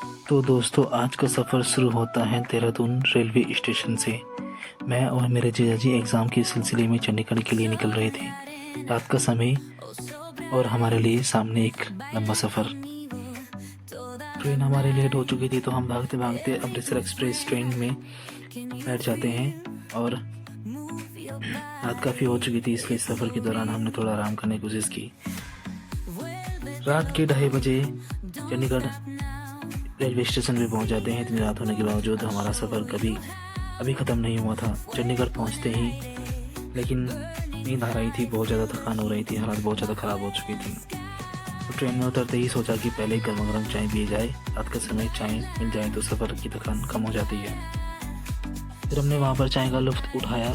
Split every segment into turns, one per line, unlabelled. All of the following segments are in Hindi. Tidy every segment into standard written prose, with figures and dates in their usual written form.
तो दोस्तों, आज का सफ़र शुरू होता है देहरादून रेलवे स्टेशन से। मैं और मेरे जीजाजी एग्ज़ाम के सिलसिले में चंडीगढ़ के लिए निकल रहे थे। रात का समय और हमारे लिए सामने एक लंबा सफ़र। ट्रेन हमारे लेट हो चुकी थी, तो हम भागते भागते अमृतसर एक्सप्रेस ट्रेन में बैठ जाते हैं। और रात काफ़ी हो चुकी थी, इसलिए सफ़र के दौरान हमने थोड़ा आराम करने की कोशिश की। रात के 2:30 बजे चंडीगढ़ रेलवे स्टेशन पे पहुंच जाते हैं। इतनी रात होने के बावजूद हमारा सफ़र अभी ख़त्म नहीं हुआ था। चंडीगढ़ पहुंचते ही लेकिन नींद आ रही थी, बहुत ज़्यादा थकान हो रही थी, हालत बहुत ज़्यादा ख़राब हो चुकी थी। तो ट्रेन में उतरते ही सोचा कि पहले गर्मा गर्म चाय पिए जाए। रात के समय चाय मिल जाए तो सफ़र की थकान कम हो जाती है। फिर हमने वहाँ पर चाय का लुत्फ़ उठाया।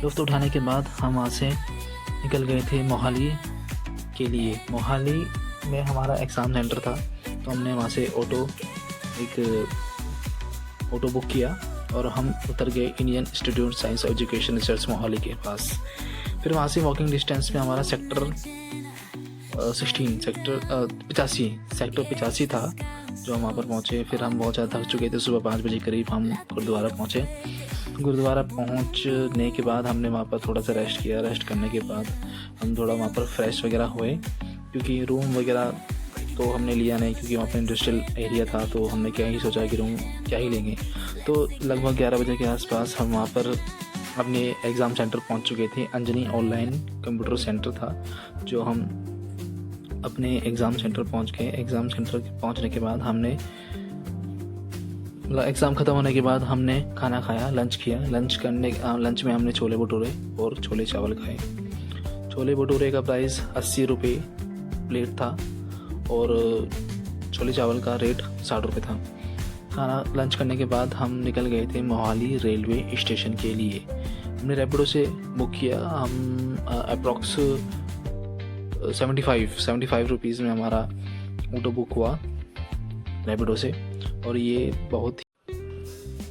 लुत्फ़ उठाने के बाद हम वहाँ से निकल गए थे मोहाली के लिए। मोहाली में हमारा एग्ज़ाम सेंटर था, तो हमने वहाँ से ऑटो बुक किया और हम उतर गए Indian institute science education research Mohali के पास। फिर वहाँ से वॉकिंग डिस्टेंस में हमारा सेक्टर 85 था, जो हम वहाँ पर पहुँचे। फिर हम बहुत ज़्यादा थक चुके थे। सुबह 5 बजे करीब हम गुरुद्वारा पहुँचे। गुरुद्वारा पहुँचने के बाद हमने वहाँ पर थोड़ा सा रेस्ट किया। रेस्ट करने के बाद हम थोड़ा वहाँ पर फ्रेश वगैरह हुए, क्योंकि रूम वगैरह तो हमने लिया नहीं, क्योंकि वहाँ पर इंडस्ट्रियल एरिया था। तो हमने क्या ही सोचा कि रूम क्या ही लेंगे। तो लगभग 11 बजे के आसपास हम वहाँ पर अपने एग्ज़ाम सेंटर पहुँच चुके थे। अंजनी ऑनलाइन कंप्यूटर सेंटर था, जो हम अपने एग्ज़ाम सेंटर पहुँच गए। एग्ज़ाम सेंटर पहुँचने के बाद हमने एग्ज़ाम ख़त्म होने के बाद हमने खाना खाया, लंच किया। लंच में हमने छोले भटूरे और छोले चावल खाए। छोले भटूरे का प्राइस 80 रुपये प्लेट था और छोले चावल का रेट 60 रुपये था। खाना लंच करने के बाद हम निकल गए थे मोहाली रेलवे स्टेशन के लिए। हमने रैपिडो से बुक किया। हम अप्रॉक्स 75 रुपीज़ में हमारा ऑटो बुक हुआ रैपिडो से। और ये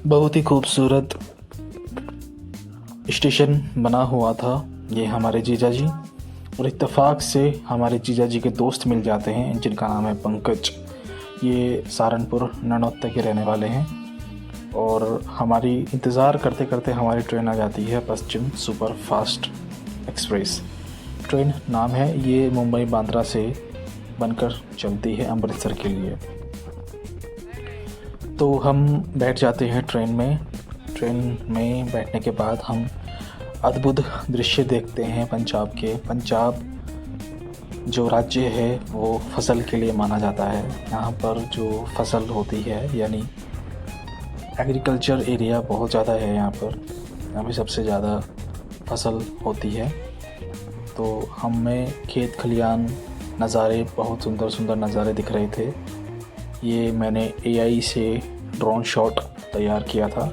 बहुत ही खूबसूरत स्टेशन बना हुआ था। ये हमारे जीजाजी और इत्तेफाक से हमारे जीजाजी के दोस्त मिल जाते हैं, जिनका नाम है पंकज। ये सहारनपुर ननौत्ता के रहने वाले हैं। और हमारी इंतज़ार करते करते हमारी ट्रेन आ जाती है, पश्चिम सुपर फास्ट एक्सप्रेस ट्रेन नाम है। ये मुंबई बांद्रा से बनकर चलती है अमृतसर के लिए। तो हम बैठ जाते हैं ट्रेन में। ट्रेन में बैठने के बाद हम अद्भुत दृश्य देखते हैं पंजाब के। पंजाब जो राज्य है वो फसल के लिए माना जाता है। यहाँ पर जो फसल होती है, यानी एग्रीकल्चर एरिया बहुत ज़्यादा है यहाँ पर सबसे ज़्यादा फसल होती है। तो हमें खेत खलियान नज़ारे, बहुत सुंदर सुंदर नज़ारे दिख रहे थे। ये मैंने AI से ड्रोन शॉट तैयार किया था।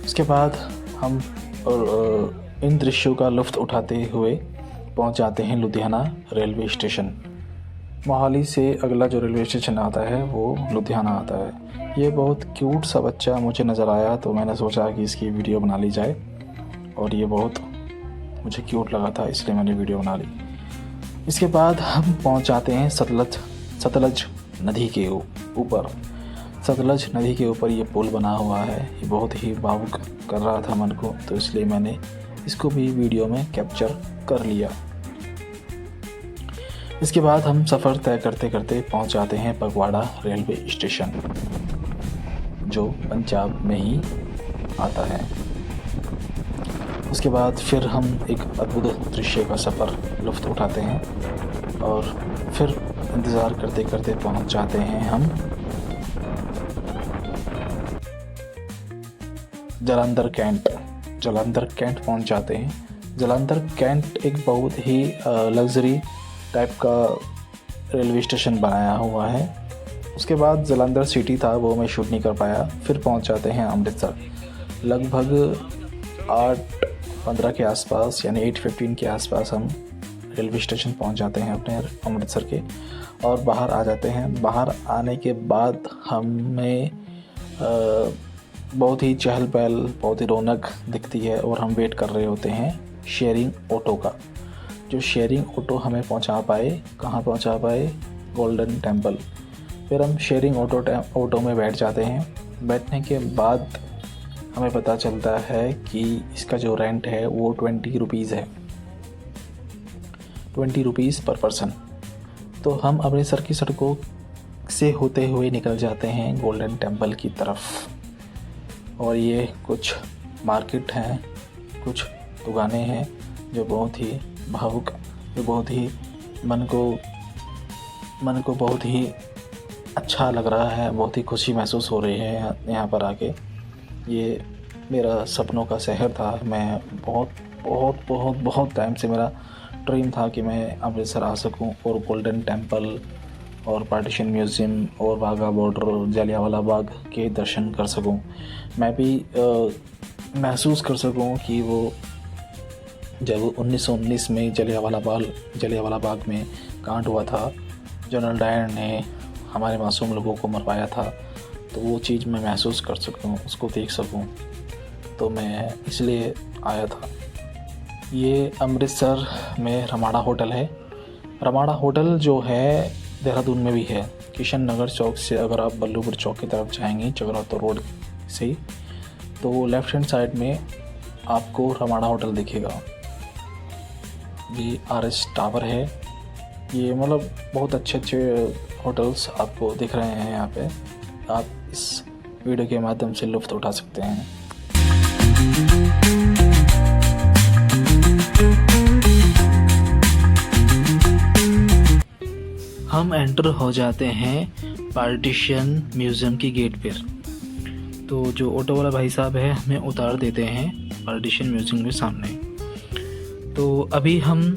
उसके बाद हम इन दृश्यों का लुत्फ़ उठाते हुए पहुंच जाते हैं लुधियाना रेलवे स्टेशन। मोहाली से अगला जो रेलवे स्टेशन आता है वो लुधियाना आता है। ये बहुत क्यूट सा बच्चा मुझे नज़र आया, तो मैंने सोचा कि इसकी वीडियो बना ली जाए। और ये बहुत मुझे क्यूट लगा था, इसलिए मैंने वीडियो बना ली। इसके बाद हम पहुंच जाते हैं सतलज नदी के ऊपर। सतलज नदी के ऊपर ये पुल बना हुआ है। ये बहुत ही भावुक कर रहा था मन को, तो इसलिए मैंने इसको भी वीडियो में कैप्चर कर लिया। इसके बाद हम सफ़र तय करते करते पहुंच जाते हैं फगवाड़ा रेलवे स्टेशन, जो पंजाब में ही आता है। उसके बाद फिर हम एक अद्भुत दृश्य का लुत्फ़ उठाते हैं और फिर इंतज़ार करते करते पहुंच जाते हैं हम जालंधर कैंट पहुंच जाते हैं। जालंधर कैंट एक बहुत ही लग्जरी टाइप का रेलवे स्टेशन बनाया हुआ है। उसके बाद जालंधर सिटी था, वो मैं शूट नहीं कर पाया। फिर पहुंच जाते हैं अमृतसर। लगभग 8:15 के आसपास, यानी 8:15 के आसपास हम रेलवे स्टेशन पहुंच जाते हैं अपने अमृतसर के, और बाहर आ जाते हैं। बाहर आने के बाद हमें बहुत ही चहल पहल, बहुत ही रौनक दिखती है और हम वेट कर रहे होते हैं शेयरिंग ऑटो का। जो शेयरिंग ऑटो हमें कहाँ पहुंचा पाए, गोल्डन टेम्पल। फिर हम शेयरिंग ऑटो में बैठ जाते हैं। बैठने के बाद हमें पता चलता है कि इसका जो रेंट है वो 20 रुपीज़ है, 20 रुपीज़ पर पर्सन। तो हम अमृतसर की सड़कों से होते हुए निकल जाते हैं गोल्डन टेम्पल की तरफ। और ये कुछ मार्केट हैं, कुछ दुकानें हैं जो बहुत ही भावुक, जो बहुत ही मन को बहुत ही अच्छा लग रहा है, बहुत ही खुशी महसूस हो रही है यहाँ पर आके। ये मेरा सपनों का शहर था। मैं बहुत टाइम से मेरा ड्रीम था कि मैं अमृतसर आ सकूं और गोल्डन टेम्पल और पार्टीशन म्यूज़ियम और वाघा बॉर्डर, जलियांवाला बाग के दर्शन कर सकूं। मैं भी महसूस कर सकूं कि वो जब 1919 में जलियांवाला बाग में कांड हुआ था, जनरल डायर ने हमारे मासूम लोगों को मरवाया था, तो वो चीज़ मैं महसूस कर सकूं, उसको देख सकूं। तो मैं इसलिए आया था। ये अमृतसर में रमाड़ा होटल है। रमाड़ा होटल जो है देहरादून में भी है। किशन नगर चौक से अगर आप बल्लूपुर चौक की तरफ जाएंगे चक्रौता रोड से, तो लेफ़्ट हैंड साइड में आपको रमाड़ा होटल दिखेगा। ये RS टावर है। ये मतलब बहुत अच्छे होटल्स आपको दिख रहे हैं यहाँ पे। आप इस वीडियो के माध्यम से लुत्फ़ उठा सकते हैं। हम एंटर हो जाते हैं पार्टीशन म्यूज़ियम की गेट पर। तो जो ऑटो वाला भाई साहब है हमें उतार देते हैं पार्टीशन म्यूज़ियम के सामने। तो अभी हम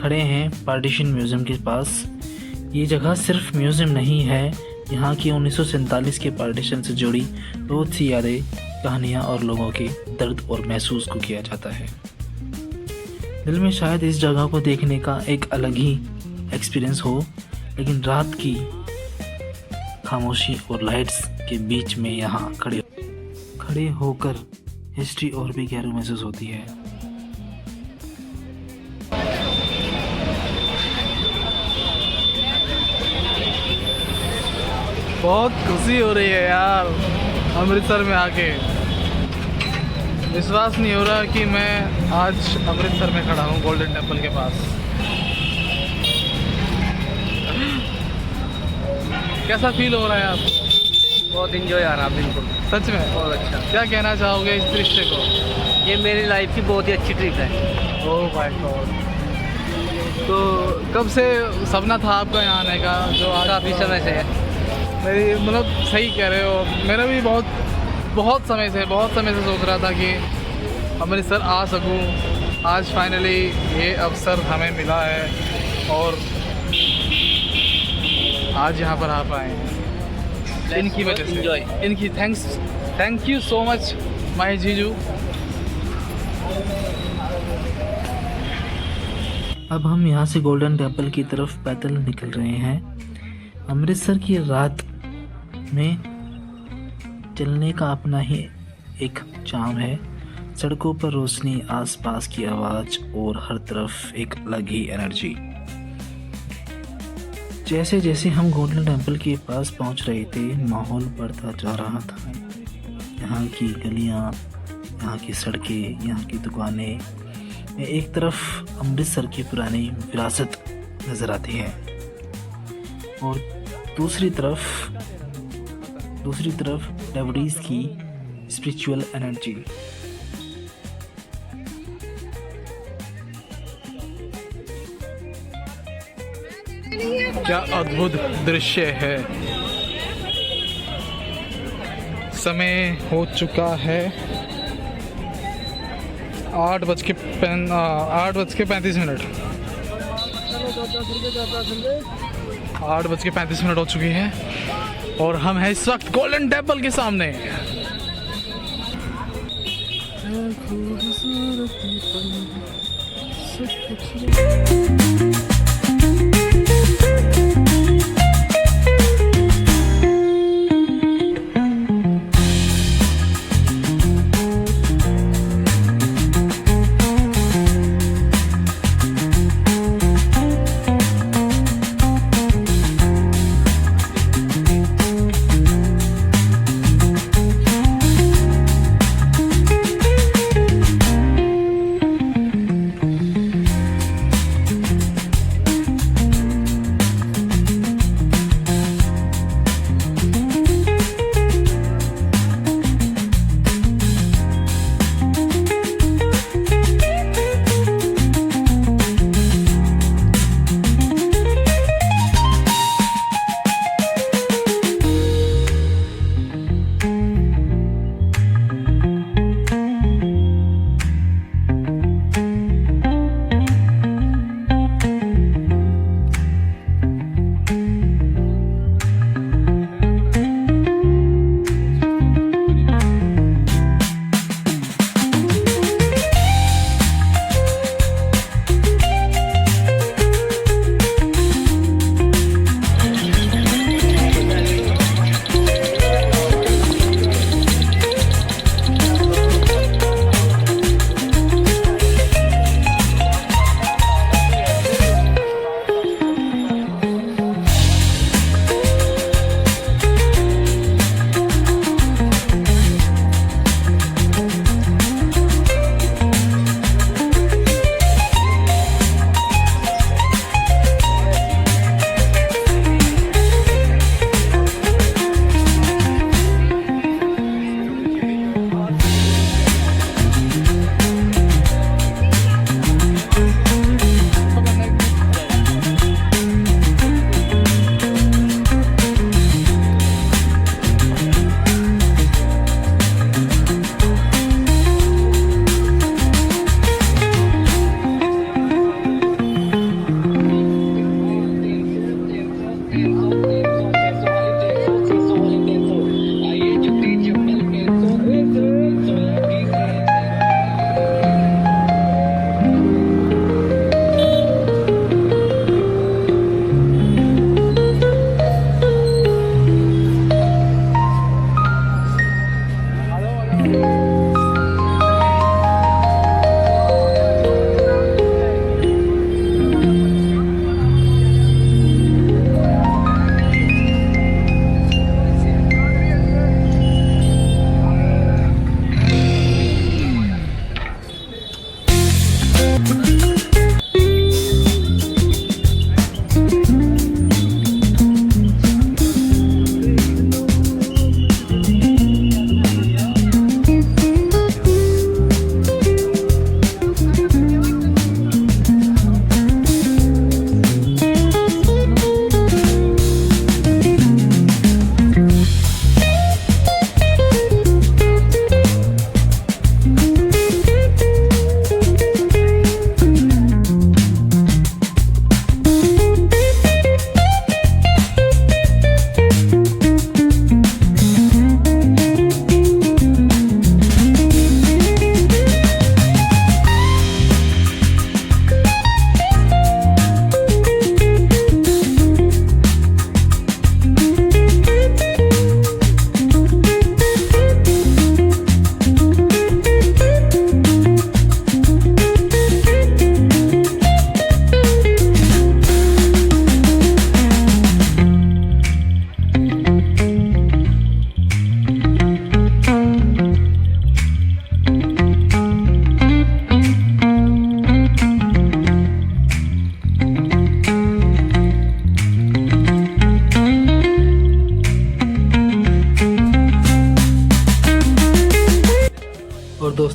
खड़े हैं पार्टीशन म्यूज़ियम के पास। ये जगह सिर्फ म्यूज़ियम नहीं है, यहाँ की 1947 के पार्टीशन से जुड़ी बहुत सी यादें, कहानियाँ और लोगों के दर्द और महसूस को किया जाता है। दिल में शायद इस जगह को देखने का एक अलग ही एक्सपीरियंस हो, लेकिन रात की खामोशी और लाइट्स के बीच में यहाँ खड़े होकर हिस्ट्री और भी गहरी महसूस होती है। बहुत खुशी हो रही है यार अमृतसर में आके। विश्वास नहीं हो रहा कि मैं आज अमृतसर में खड़ा हूँ गोल्डन टेम्पल के पास। कैसा फील हो रहा है आपको?
बहुत इंजॉय आ रहा है। बिल्कुल
सच में
बहुत अच्छा।
क्या कहना चाहोगे इस दृश्य को?
ये मेरी लाइफ की बहुत ही अच्छी ट्रिप है।
Oh my God. तो कब से सपना था आपका यहाँ आने का? जो आज
काफ़ी समय से है।
मेरी मतलब सही कह रहे हो। मेरा भी बहुत समय से सोच रहा था कि अमृतसर आ सकूं। आज फाइनली ये अवसर हमें मिला है और आज यहाँ पर आ पाए हैं इनकी वजह से। इनकी thank you so much my जीजू। अब हम यहाँ से गोल्डन टेम्पल की तरफ पैदल निकल रहे हैं। अमृतसर की रात में चलने का अपना ही एक चार्म है। सड़कों पर रोशनी, आसपास की आवाज़ और हर तरफ एक अलग ही एनर्जी। जैसे जैसे हम गोल्डन टेम्पल के पास पहुंच रहे थे, माहौल बढ़ता जा रहा था। यहाँ की गलियाँ, यहाँ की सड़कें, यहाँ की दुकानें में एक तरफ अमृतसर की पुरानी विरासत नज़र आती है और दूसरी तरफ डेवोटीज की स्पिरिचुअल एनर्जी। क्या अद्भुत दृश्य है। समय हो चुका है 8:35। 8:35 हो चुकी है और हम हैं इस वक्त गोल्डन टेम्पल के सामने।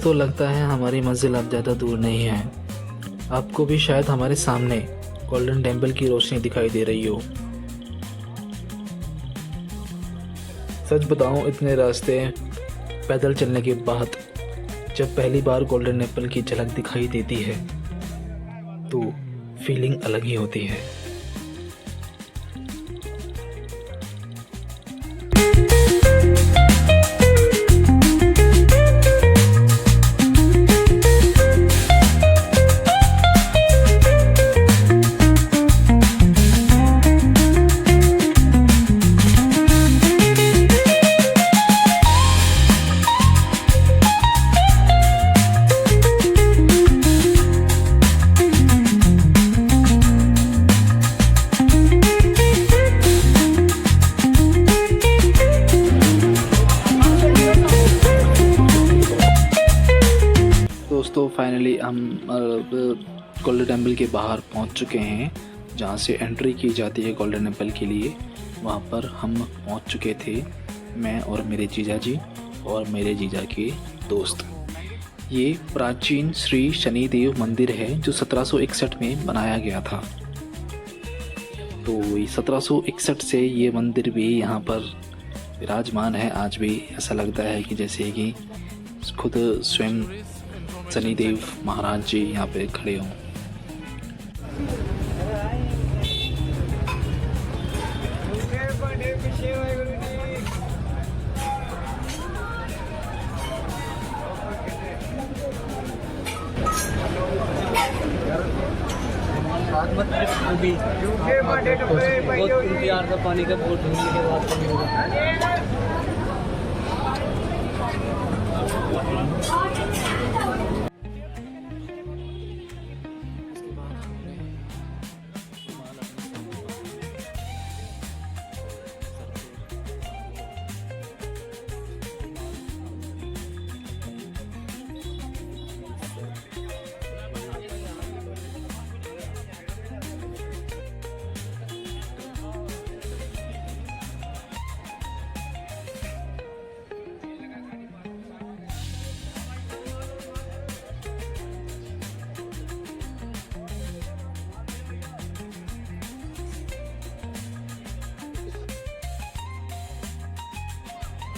दोस्तों, लगता है हमारी मंजिल अब ज़्यादा दूर नहीं है। आपको भी शायद हमारे सामने गोल्डन टेम्पल की रोशनी दिखाई दे रही हो। सच बताऊं, इतने रास्ते पैदल चलने के बाद जब पहली बार गोल्डन टेम्पल की झलक दिखाई देती है तो फीलिंग अलग ही होती है। दोस्तों, फाइनली हम गोल्डन टेम्पल के बाहर पहुंच चुके हैं, जहां से एंट्री की जाती है गोल्डन टेम्पल के लिए। वहां पर हम पहुंच चुके थे, मैं और मेरे जीजा जी और मेरे जीजा के दोस्त। ये प्राचीन श्री शनिदेव मंदिर है जो 1761 में बनाया गया था। तो 1761 से ये मंदिर भी यहाँ पर विराजमान है। आज भी ऐसा लगता है कि जैसे कि खुद स्वयं शनिदेव महाराज जी यहाँ पे खड़े हों।
बहुत इंतजार था पानी का, बहुत ढूंढने के बाद पानी होगा।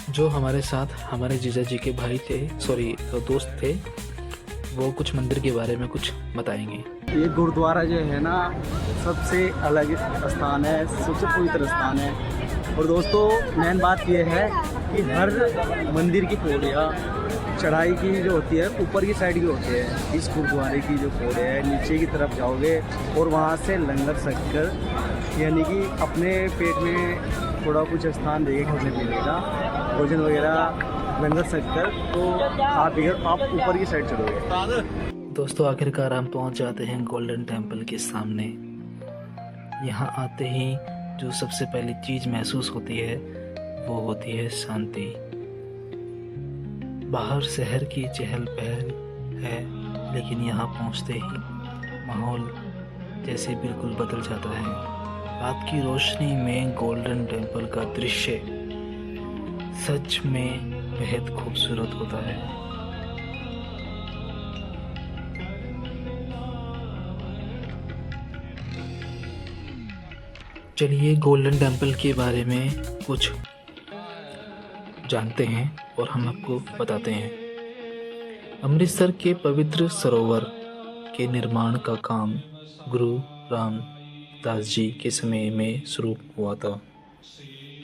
जो हमारे साथ हमारे जीजा जी के भाई थे, दोस्त थे, वो कुछ मंदिर के बारे में कुछ बताएंगे।
ये गुरुद्वारा जो है ना, सबसे अलग स्थान है, सबसे पवित्र स्थान है। और दोस्तों, मेन बात ये है कि हर मंदिर की पौड़ियाँ चढ़ाई की जो होती है ऊपर की साइड की होती है। इस गुरुद्वारे की जो पौड़े है, नीचे की तरफ जाओगे और वहाँ से लंगर सककर, यानी कि अपने पेट में थोड़ा कुछ स्थान देगा खाने पीने का, भोजन वगैरह लंगर सककर, तो आप ऊपर की साइड चढ़ोगे।
दोस्तों, आखिरकार हम पहुंच जाते हैं गोल्डन टेम्पल के सामने। यहाँ आते ही जो सबसे पहली चीज़ महसूस होती है वो होती है शांति। बाहर शहर की चहल पहल है, लेकिन यहाँ पहुँचते ही माहौल जैसे बिल्कुल बदल जाता है। रात की रोशनी में गोल्डन टेम्पल का दृश्य सच में बेहद खूबसूरत होता है। चलिए गोल्डन टेम्पल के बारे में कुछ जानते हैं और हम आपको बताते हैं। अमृतसर के पवित्र सरोवर के निर्माण का काम गुरु रामदास जी के समय में शुरू हुआ था।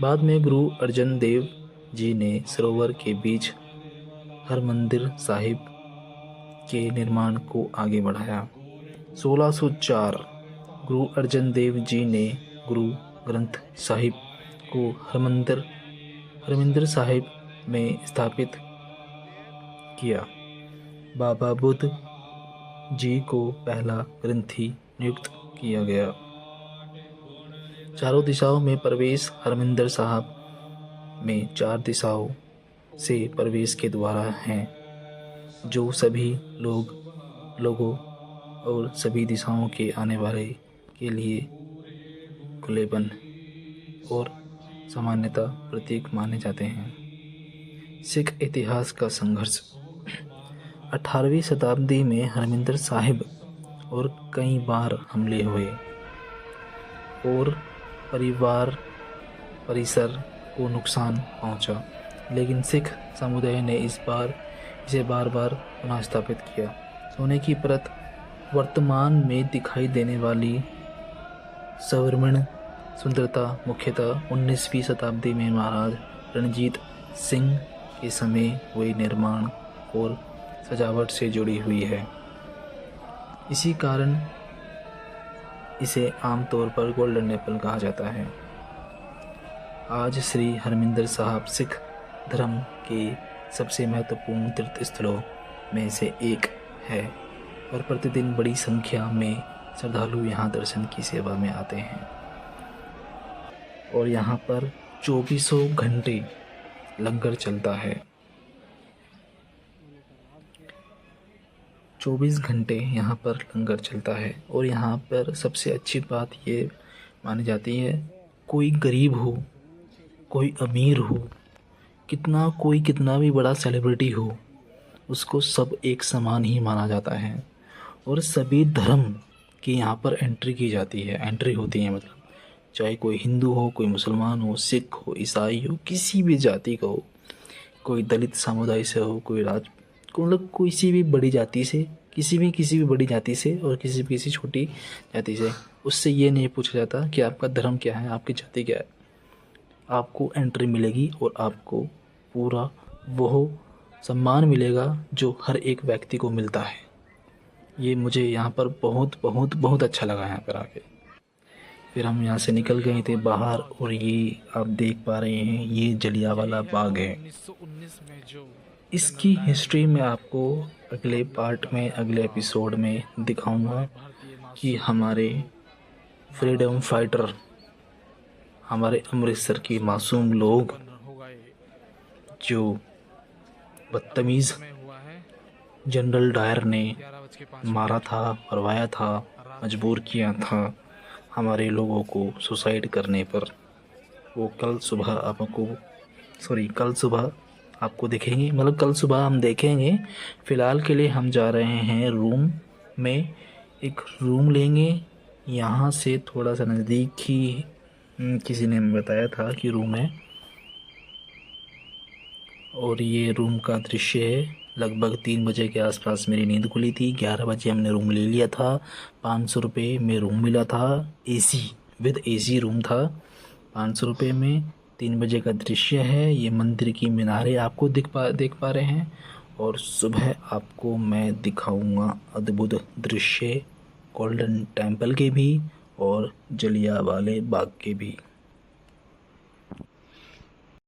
बाद में गुरु अर्जन देव जी ने सरोवर के बीच हरमंदिर साहिब के निर्माण को आगे बढ़ाया। 1604 गुरु अर्जन देव जी ने गुरु ग्रंथ साहिब को हरमंदिर साहिब में स्थापित किया। बाबा बुद्ध जी को पहला ग्रंथी नियुक्त किया गया। चारों दिशाओं में प्रवेश हरमंदिर साहिब में 4 दिशाओं से प्रवेश के द्वार हैं, जो सभी लोगों और सभी दिशाओं के आने वाले के लिए खुलेपन और सामान्यता प्रतीक माने जाते हैं। सिख इतिहास का संघर्ष। 18वीं शताब्दी में हरमिंदर साहिब और कई बार हमले हुए और परिसर को नुकसान पहुंचा, लेकिन सिख समुदाय ने इसे बार बार पुनः स्थापित किया। सोने की परत वर्तमान में दिखाई देने वाली स्वर्णिम सुंदरता मुख्यतः 19वीं शताब्दी में महाराज रणजीत सिंह के समय हुए निर्माण और सजावट से जुड़ी हुई है। इसी कारण इसे आमतौर पर गोल्डन टेम्पल कहा जाता है। आज श्री हरमिंदर साहिब सिख धर्म के सबसे महत्वपूर्ण तीर्थ स्थलों में से एक है और प्रतिदिन बड़ी संख्या में श्रद्धालु यहाँ दर्शन की सेवा में आते हैं और यहाँ पर 24 घंटे लंगर चलता है। 24 घंटे यहाँ पर लंगर चलता है और यहाँ पर सबसे अच्छी बात ये मानी जाती है, कोई गरीब हो, कोई अमीर हो, कोई कितना भी बड़ा सेलिब्रिटी हो, उसको सब एक समान ही माना जाता है और सभी धर्म की यहाँ पर एंट्री होती है। मतलब चाहे कोई हिंदू हो, कोई मुसलमान हो, सिख हो, ईसाई हो, किसी भी जाति का हो, कोई दलित समुदाय से हो, मतलब किसी भी बड़ी जाति से, किसी भी बड़ी जाति से और किसी छोटी जाति से, उससे ये नहीं पूछा जाता कि आपका धर्म क्या है, आपकी जाति क्या है। आपको एंट्री मिलेगी और आपको पूरा वो सम्मान मिलेगा जो हर एक व्यक्ति को मिलता है। ये मुझे यहाँ पर बहुत बहुत बहुत अच्छा लगा यहाँ पर आके। फिर हम यहाँ से निकल गए थे बाहर और ये आप देख पा रहे हैं, ये जलियांवाला बाग है। इसकी हिस्ट्री में आपको अगले पार्ट में, अगले एपिसोड में दिखाऊंगा कि हमारे फ्रीडम फाइटर, हमारे अमृतसर के मासूम लोग जो बदतमीज़ जनरल डायर ने मारा था, मरवाया था, मजबूर किया था हमारे लोगों को सुसाइड करने पर, वो कल सुबह आपको दिखेंगे। मतलब कल सुबह हम देखेंगे। फ़िलहाल के लिए हम जा रहे हैं रूम में, एक रूम लेंगे यहाँ से थोड़ा सा नज़दीक ही, किसी ने बताया था कि रूम है और ये रूम का दृश्य है। लगभग 3 बजे के आसपास मेरी नींद खुली थी। 11 बजे हमने रूम ले लिया था। 500 रुपये में रूम मिला था, एसी विद एसी रूम था 500 रुपये में। 3 बजे का दृश्य है। ये मंदिर की मीनारें आपको देख पा रहे हैं और सुबह आपको मैं दिखाऊंगा अद्भुत दृश्य गोल्डन टेम्पल के भी और जलियांवाले बाग के भी।